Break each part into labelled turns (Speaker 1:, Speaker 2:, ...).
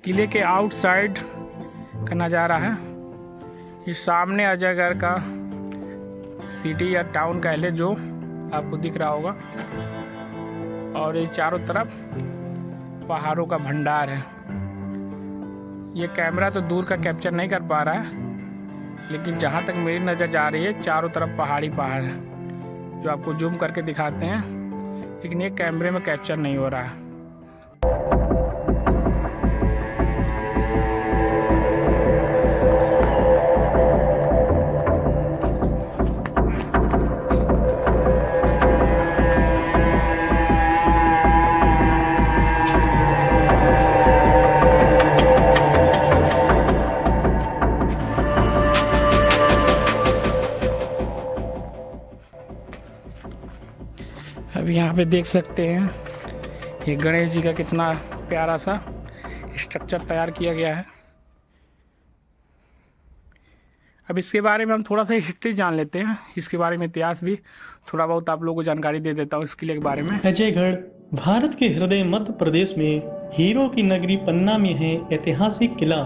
Speaker 1: किले के आउटसाइड का नज़ारा है। ये सामने अजयगढ़ का सिटी या टाउन कह ले जो आपको दिख रहा होगा, और ये चारों तरफ पहाड़ों का भंडार है। ये कैमरा तो दूर का कैप्चर नहीं कर पा रहा है, लेकिन जहाँ तक मेरी नज़र जा रही है चारों तरफ पहाड़ी पहाड़ है, जो आपको जूम करके दिखाते हैं, लेकिन ये कैमरे में कैप्चर नहीं हो रहा है। अब यहाँ पे देख सकते हैं ये गणेश जी का कितना प्यारा सा स्ट्रक्चर तैयार किया गया है। अब इसके बारे में हम थोड़ा सा हिस्ट्री जान लेते हैं, इसके बारे में इतिहास भी थोड़ा बहुत आप लोगों को जानकारी दे देता हूँ इस किले के बारे में।
Speaker 2: अजयगढ़ भारत के हृदय मध्य प्रदेश में हीरो की नगरी पन्ना में है ऐतिहासिक किला,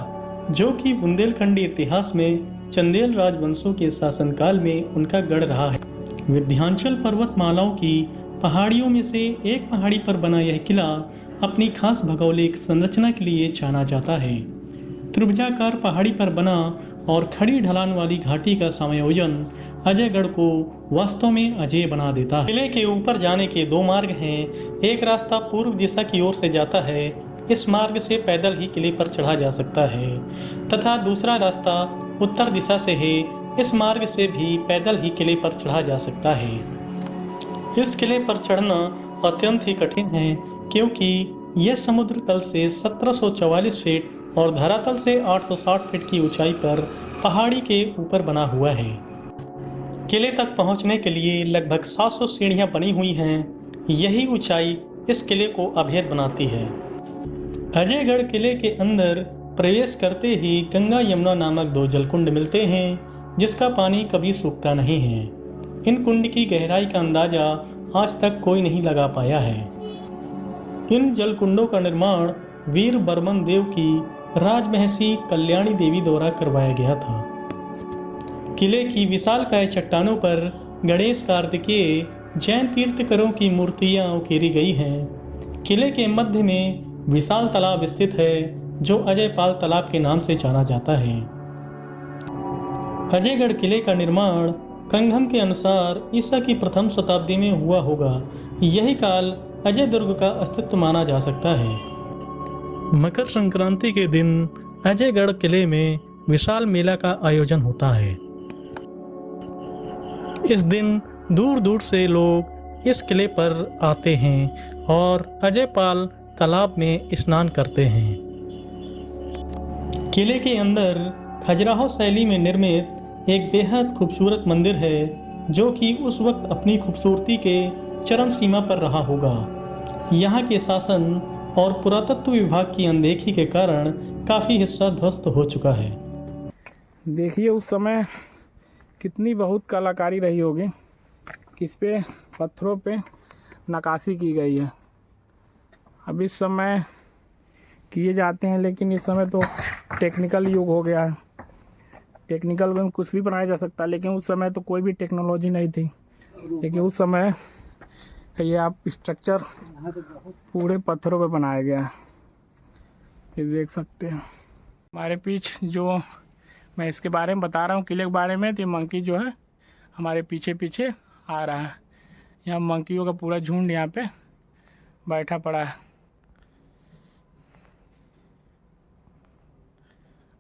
Speaker 2: जो कि बुंदेलखंडी इतिहास में चंदेल राजवंशों के शासनकाल में उनका गढ़ रहा है। विंध्याचल पर्वतमालाओं की पहाड़ियों में से एक पहाड़ी पर बना यह किला अपनी खास भौगोलिक संरचना के लिए जाना जाता है। त्रिभुजाकार पहाड़ी पर बना और खड़ी ढलान वाली घाटी का समायोजन अजयगढ़ को वास्तव में अजय बना देता है। किले के ऊपर जाने के दो मार्ग हैं। एक रास्ता पूर्व दिशा की ओर से जाता है, इस मार्ग से पैदल ही किले पर चढ़ा जा सकता है, तथा दूसरा रास्ता उत्तर दिशा से है, इस मार्ग से भी पैदल ही किले पर चढ़ा जा सकता है। इस किले पर चढ़ना अत्यंत ही कठिन है, क्योंकि यह समुद्र तल से 1744 फीट और धरातल से 860 फीट की ऊंचाई पर पहाड़ी के ऊपर बना हुआ है। किले तक पहुंचने के लिए लगभग 700 सीढ़ियां बनी हुई हैं। यही ऊंचाई इस किले को अभेद बनाती है। अजयगढ़ किले के अंदर प्रवेश करते ही गंगा यमुना नामक दो जलकुंड मिलते हैं, जिसका पानी कभी सूखता नहीं है। इन कुंड की गहराई का अंदाजा आज तक कोई नहीं लगा पाया है। इन जलकुंडों का निर्माण वीर बर्मन देव की राजमहसी कल्याणी देवी द्वारा करवाया गया था। किले की विशालकाय चट्टानों पर गणेश कार्तिकेय जैन तीर्थकरों की मूर्तियां उकेरी गई हैं। किले के मध्य में विशाल तालाब स्थित है, जो अजयपाल तालाब के नाम से जाना जाता है। अजयगढ़ किले का निर्माण कंघम के अनुसार ईसा की प्रथम शताब्दी में हुआ होगा। यही काल अजय दुर्ग का अस्तित्व माना जा सकता है। मकर संक्रांति के दिन अजयगढ़ किले में विशाल मेला का आयोजन होता है। इस दिन दूर दूर से लोग इस किले पर आते हैं और अजयपाल तालाब में स्नान करते हैं। किले के अंदर खजुराहो शैली में निर्मित एक बेहद खूबसूरत मंदिर है, जो कि उस वक्त अपनी खूबसूरती के चरम सीमा पर रहा होगा। यहाँ के शासन और पुरातत्व विभाग की अनदेखी के कारण काफ़ी हिस्सा ध्वस्त हो चुका है।
Speaker 1: देखिए उस समय कितनी बहुत कलाकारी रही होगी, किस पे पत्थरों पे नक्काशी की गई है। अब इस समय किए जाते हैं, लेकिन इस समय तो टेक्निकल युग हो गया है, टेक्निकल में कुछ भी बनाया जा सकता है, लेकिन उस समय तो कोई भी टेक्नोलॉजी नहीं थी। लेकिन उस समय ये आप स्ट्रक्चर पूरे पत्थरों पे बनाया गया है, ये देख सकते हैं। हमारे पीछे जो मैं इसके बारे में बता रहा हूँ किले के बारे में, तो ये मंकी जो है हमारे पीछे पीछे आ रहा है। यहाँ मंकियों का पूरा झुंड यहाँ पे बैठा पड़ा है।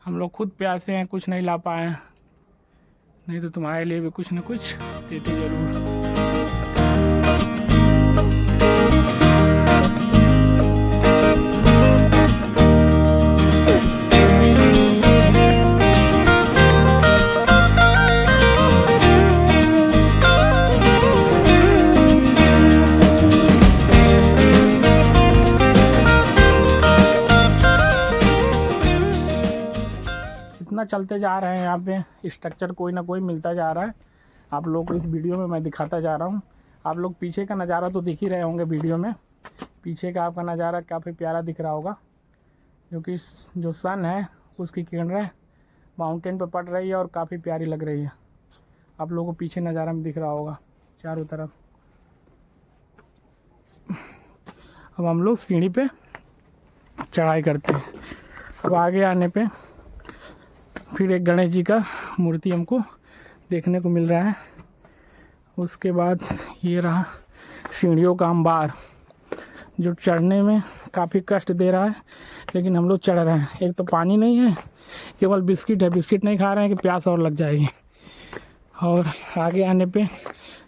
Speaker 1: हम लोग खुद प्यासे हैं, कुछ नहीं ला पाए हैं, नहीं तो तुम्हारे लिए भी कुछ न कुछ देते जरूर। इतना चलते जा रहे हैं, यहाँ पे स्ट्रक्चर कोई ना कोई मिलता जा रहा है। आप लोग को इस वीडियो में मैं दिखाता जा रहा हूँ। आप लोग पीछे का नज़ारा तो दिख ही रहे होंगे वीडियो में, पीछे का आपका नज़ारा काफ़ी प्यारा दिख रहा होगा, क्योंकि जो सन है उसकी किरणें माउंटेन पर पड़ रही है और काफ़ी प्यारी लग रही है। आप लोगों को पीछे नज़ारा में दिख रहा होगा चारों तरफ। अब हम लोग सीढ़ी पे चढ़ाई करते हैं। अब आगे आने पे फिर एक गणेश जी का मूर्ति हमको देखने को मिल रहा है। उसके बाद ये रहा सीढ़ियों का अंबार, जो चढ़ने में काफ़ी कष्ट दे रहा है, लेकिन हम लोग चढ़ रहे हैं। एक तो पानी नहीं है, केवल बिस्किट है। बिस्किट नहीं खा रहे हैं कि प्यास और लग जाएगी। और आगे आने पे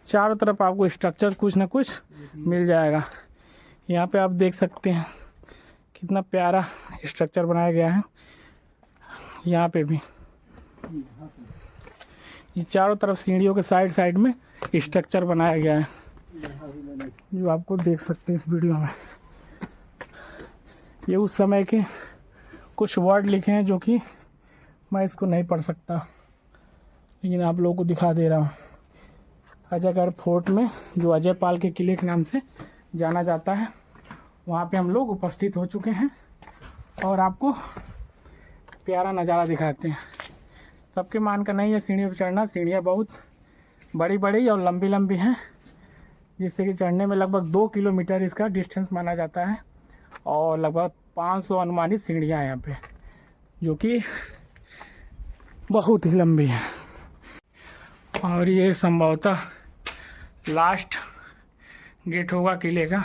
Speaker 1: चारों तरफ आपको स्ट्रक्चर कुछ ना कुछ मिल जाएगा। यहाँ पे आप देख सकते हैं कितना प्यारा स्ट्रक्चर बनाया गया है। यहाँ पे भी ये चारों तरफ सीढ़ियों के साइड साइड में स्ट्रक्चर बनाया गया है, जो आपको देख सकते हैं इस वीडियो में। ये उस समय के कुछ वर्ड लिखे हैं जो कि मैं इसको नहीं पढ़ सकता, लेकिन आप लोगों को दिखा दे रहा हूँ। अजयगढ़ फोर्ट में, जो अजय पाल के किले के नाम से जाना जाता है, वहाँ पे हम लोग उपस्थित हो चुके हैं और आपको प्यारा नज़ारा दिखाते हैं। सबके मान का नहीं है सीढ़ियों पर चढ़ना। सीढ़ियाँ बहुत बड़ी बड़ी और लंबी लंबी हैं, जिससे कि चढ़ने में लगभग 2 किलोमीटर इसका डिस्टेंस माना जाता है और लगभग 500 अनुमानित सीढ़ियाँ हैं यहाँ पे, जो कि बहुत ही लंबी है। और ये संभवतः लास्ट गेट होगा किले का,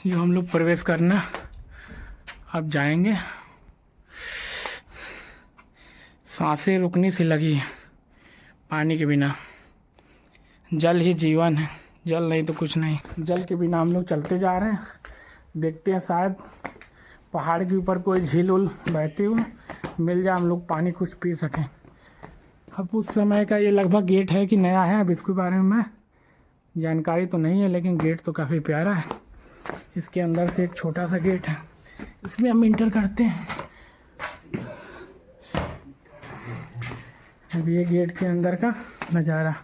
Speaker 1: जो हम लोग प्रवेश करना अब जाएंगे। सांसें रुकनी सी लगी है। पानी के बिना जल ही जीवन है, जल नहीं तो कुछ नहीं। जल के बिना हम लोग चलते जा रहे हैं। देखते हैं शायद पहाड़ के ऊपर कोई झील उल बहती हुई मिल जाए, हम लोग पानी कुछ पी सकें। अब उस समय का ये लगभग गेट है कि नया है, अब इसके बारे में जानकारी तो नहीं है, लेकिन गेट तो काफ़ी प्यारा है। इसके अंदर से एक छोटा सा गेट है, इसमें हम इंटर करते हैं। अब ये गेट के अंदर का नज़ारा।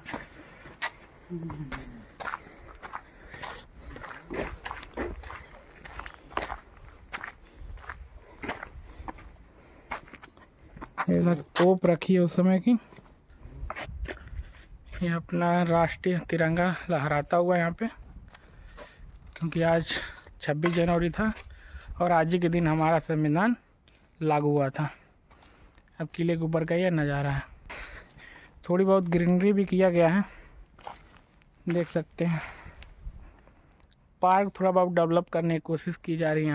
Speaker 1: ये तोप रखी है उस समय की। ये अपना राष्ट्रीय तिरंगा लहराता हुआ यहाँ पे, क्योंकि आज 26 जनवरी था और आज ही के दिन हमारा संविधान लागू हुआ था। अब किले के ऊपर का यह नज़ारा है। थोड़ी बहुत ग्रीनरी भी किया गया है, देख सकते हैं। पार्क थोड़ा बहुत डेवलप करने की कोशिश की जा रही है।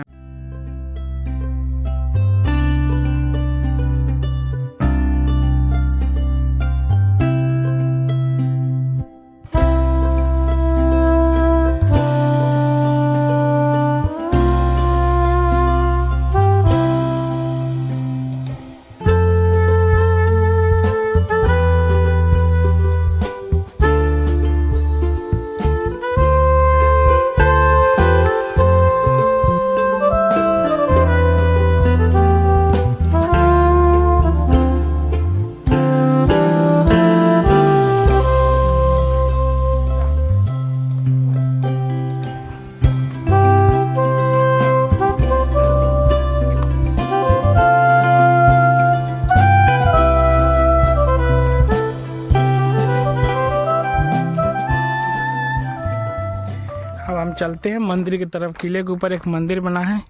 Speaker 1: अब हम चलते हैं मंदिर की तरफ। किले के ऊपर एक मंदिर बना है,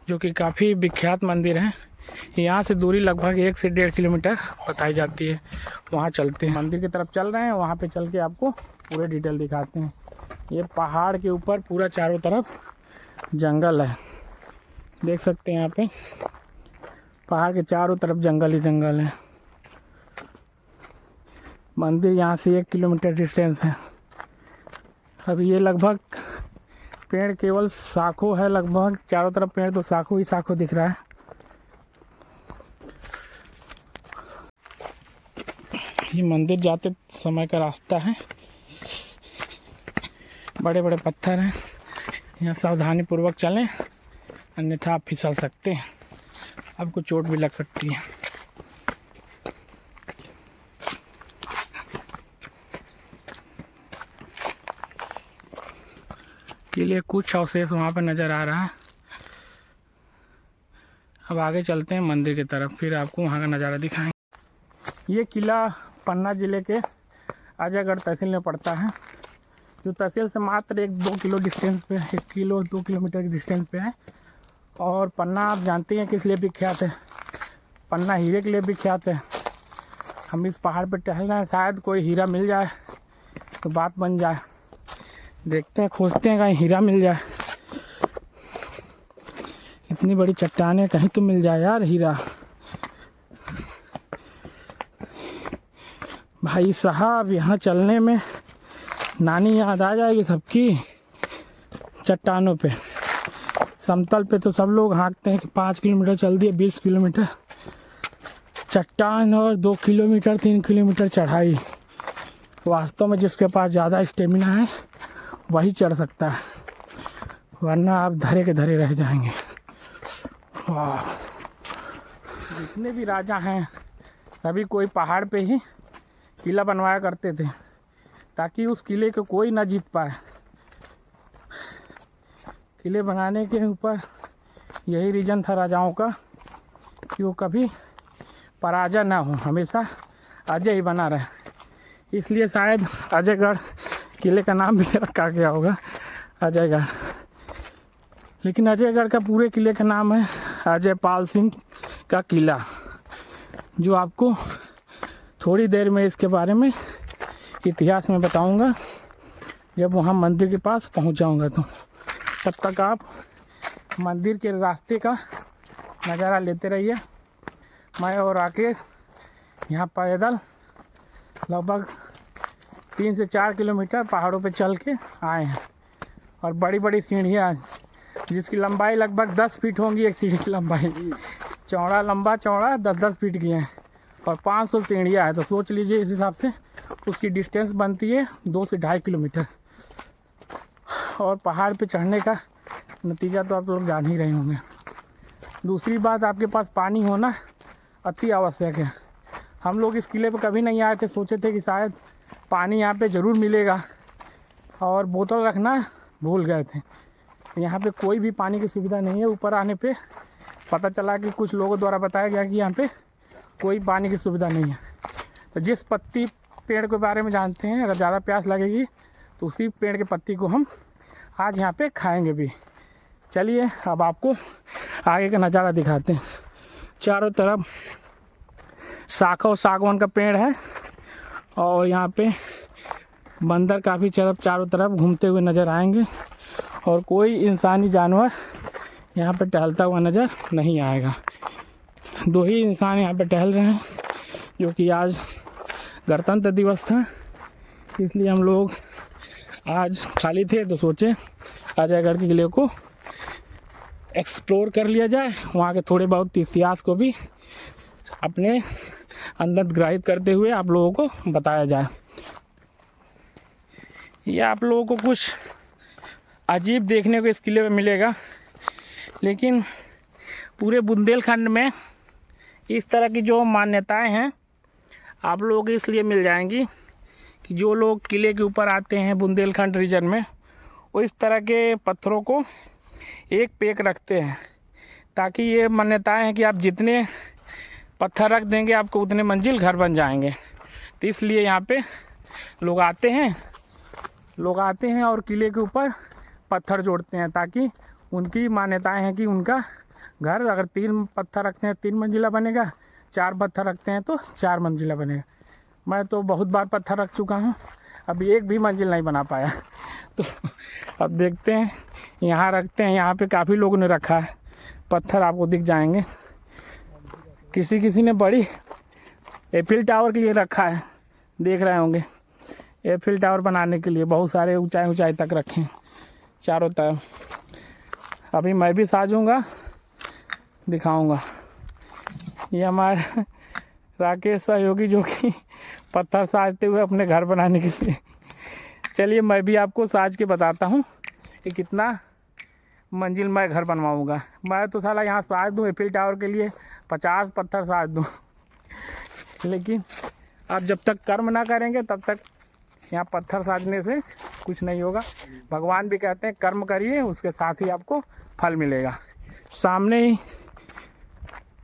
Speaker 1: जो कि काफ़ी विख्यात मंदिर है। यहाँ से दूरी लगभग 1 से 1.5 किलोमीटर बताई जाती है। वहाँ चलते हैं, मंदिर की तरफ चल रहे हैं। वहाँ पे चल के आपको पूरे डिटेल दिखाते हैं। ये पहाड़ के ऊपर पूरा चारों तरफ जंगल है, देख सकते हैं। यहाँ पे पहाड़ के चारों तरफ जंगल ही जंगल है। मंदिर यहाँ से 1 किलोमीटर डिस्टेंस है। अब ये लगभग पेड़ केवल शाखों है, लगभग चारों तरफ पेड़ तो शाखों ही शाखों दिख रहा है। ये मंदिर जाते समय का रास्ता है। बड़े बड़े पत्थर हैं, यहाँ सावधानी पूर्वक चलें, अन्यथा आप फिसल सकते हैं, आपको चोट भी लग सकती है। के लिए कुछ अवशेष वहाँ पर नज़र आ रहा है। अब आगे चलते हैं मंदिर की तरफ, फिर आपको वहाँ का नज़ारा दिखाएंगे। ये किला पन्ना ज़िले के अजयगढ़ तहसील में पड़ता है, जो तहसील से मात्र 1-2 किलो डिस्टेंस पे, 1-2 किलोमीटर की डिस्टेंस पे है। और पन्ना आप जानते हैं किस लिए विख्यात है? पन्ना हीरे के लिए विख्यात है। हम इस पहाड़ पर टहल रहे हैं, शायद कोई हीरा मिल जाए तो बात बन जाए। देखते हैं, खोजते हैं कहीं हीरा मिल जाए। इतनी बड़ी चट्टानें, कहीं तो मिल जाए यार हीरा। भाई साहब, यहाँ चलने में नानी याद आ जाएगी सबकी। चट्टानों पे, समतल पे तो सब लोग हाँकते हैं कि 5 किलोमीटर चल दिए, 20 किलोमीटर चट्टान और 2 किलोमीटर 3 किलोमीटर चढ़ाई। वास्तव में जिसके पास ज़्यादा स्टेमिना है वही चढ़ सकता है, वरना आप धरे के धरे रह जाएंगे। वाह, जितने भी राजा हैं सभी कोई पहाड़ पे ही किला बनवाया करते थे, ताकि उस किले को कोई ना जीत पाए। किले बनाने के ऊपर यही रीज़न था राजाओं का कि वो कभी पराजय ना हो, हमेशा अजय ही बना रहे। इसलिए शायद अजयगढ़ किले का नाम भी रखा गया होगा, अजयगढ़। लेकिन अजयगढ़ का पूरे किले का नाम है अजयपाल सिंह का किला, जो आपको थोड़ी देर में इसके बारे में इतिहास में बताऊंगा जब वहाँ मंदिर के पास पहुँच जाऊँगा। तो तब तक आप मंदिर के रास्ते का नज़ारा लेते रहिए। मैं और राकेश यहाँ पैदल लगभग 3 से 4 किलोमीटर पहाड़ों पे चल के आए हैं, और बड़ी बड़ी सीढ़ियाँ जिसकी लंबाई लगभग 10 फीट होंगी। एक सीढ़ी की लंबाई चौड़ा, लंबा चौड़ा 10-10 फीट की है, और 500 सीढ़ियाँ है। तो सोच लीजिए इस हिसाब से उसकी डिस्टेंस बनती है 2 से 2.5 किलोमीटर। और पहाड़ पे चढ़ने का नतीजा तो आप लोग जान ही रहे होंगे। दूसरी बात, आपके पास पानी होना अति आवश्यक है। हम लोग इस किले पे कभी नहीं आए थे, सोचे थे कि शायद पानी यहाँ पे ज़रूर मिलेगा, और बोतल रखना भूल गए थे। यहाँ पे कोई भी पानी की सुविधा नहीं है। ऊपर आने पे पता चला कि कुछ लोगों द्वारा बताया गया कि यहाँ पे कोई पानी की सुविधा नहीं है। तो जिस पत्ती पेड़ के बारे में जानते हैं, अगर ज़्यादा प्यास लगेगी तो उसी पेड़ के पत्ती को हम आज यहाँ पे खाएंगे भी। चलिए अब आपको आगे का नज़ारा दिखाते हैं। चारों तरफ शाखा और सागवान का पेड़ है, और यहाँ पे बंदर काफ़ी चारों तरफ घूमते हुए नज़र आएंगे, और कोई इंसानी जानवर यहाँ पे टहलता हुआ नज़र नहीं आएगा। 2 ही इंसान यहाँ पे टहल रहे हैं, जो कि आज गणतंत्र दिवस था, इसलिए हम लोग आज खाली थे तो सोचे अजयगढ़ के किले को एक्सप्लोर कर लिया जाए, वहाँ के थोड़े बहुत इतिहास को भी अपने अंदर ग्रहित करते हुए आप लोगों को बताया जाए। ये आप लोगों को कुछ अजीब देखने को इस किले में मिलेगा, लेकिन पूरे बुंदेलखंड में इस तरह की जो मान्यताएं हैं आप लोगों को इसलिए मिल जाएंगी कि जो लोग किले के ऊपर आते हैं बुंदेलखंड रीजन में, वो इस तरह के पत्थरों को एक पे एक रखते हैं, ताकि ये मान्यताएं हैं कि आप जितने पत्थर रख देंगे आपको उतने मंजिल घर बन जाएंगे। तो इसलिए यहाँ पे लोग आते हैं और किले के ऊपर पत्थर जोड़ते हैं, ताकि उनकी मान्यताएं हैं कि उनका घर अगर 3 पत्थर रखते हैं 3 मंजिला बनेगा, 4 पत्थर रखते हैं तो 4 मंजिला बनेगा। मैं तो बहुत बार पत्थर रख चुका हूँ, अभी एक भी मंजिल नहीं बना पाया। तो अब देखते हैं, यहाँ रखते हैं। यहाँ पे काफ़ी लोगों ने रखा है पत्थर, आपको दिख जाएंगे। किसी ने बड़ी एफिल टावर के लिए रखा है, देख रहे होंगे। एफिल टावर बनाने के लिए बहुत सारे ऊंचाई तक रखे हैं चारों तरफ। अभी मैं भी साजूँगा, दिखाऊंगा। ये हमारे राकेश सहयोगी जो कि पत्थर साजते हुए अपने घर बनाने के लिए। चलिए मैं भी आपको साज के बताता हूँ कि कितना मंजिल मैं घर बनवाऊँगा। मैं तो साला यहाँ साज दूँ एफिल टावर के लिए 50 पत्थर साज दूँ, लेकिन आप जब तक कर्म ना करेंगे तब तक यहाँ पत्थर साजने से कुछ नहीं होगा। भगवान भी कहते हैं कर्म करिए, उसके साथ ही आपको फल मिलेगा। सामने ही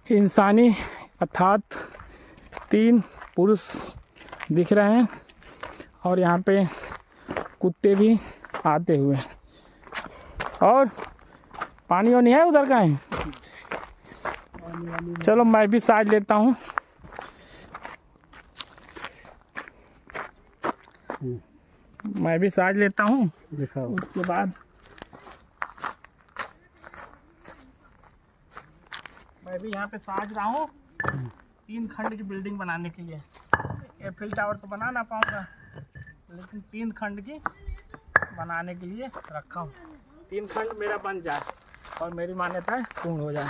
Speaker 1: इंसानी अर्थात 3 पुरुष दिख रहे हैं और यहाँ पे कुत्ते भी आते हुए। और पानी वानी है उधर का है? चलो मैं भी साज लेता हूँ। मैं भी साज लेता हूँ, उसके बाद मैं भी यहाँ पे साज रहा हूँ 3 खंड की बिल्डिंग बनाने के लिए। एफिल टावर तो बना ना पाऊँगा, लेकिन 3 खंड की बनाने के लिए रखा हूँ। 3 खंड मेरा बन जाए और मेरी मान्यता पूर्ण हो जाए।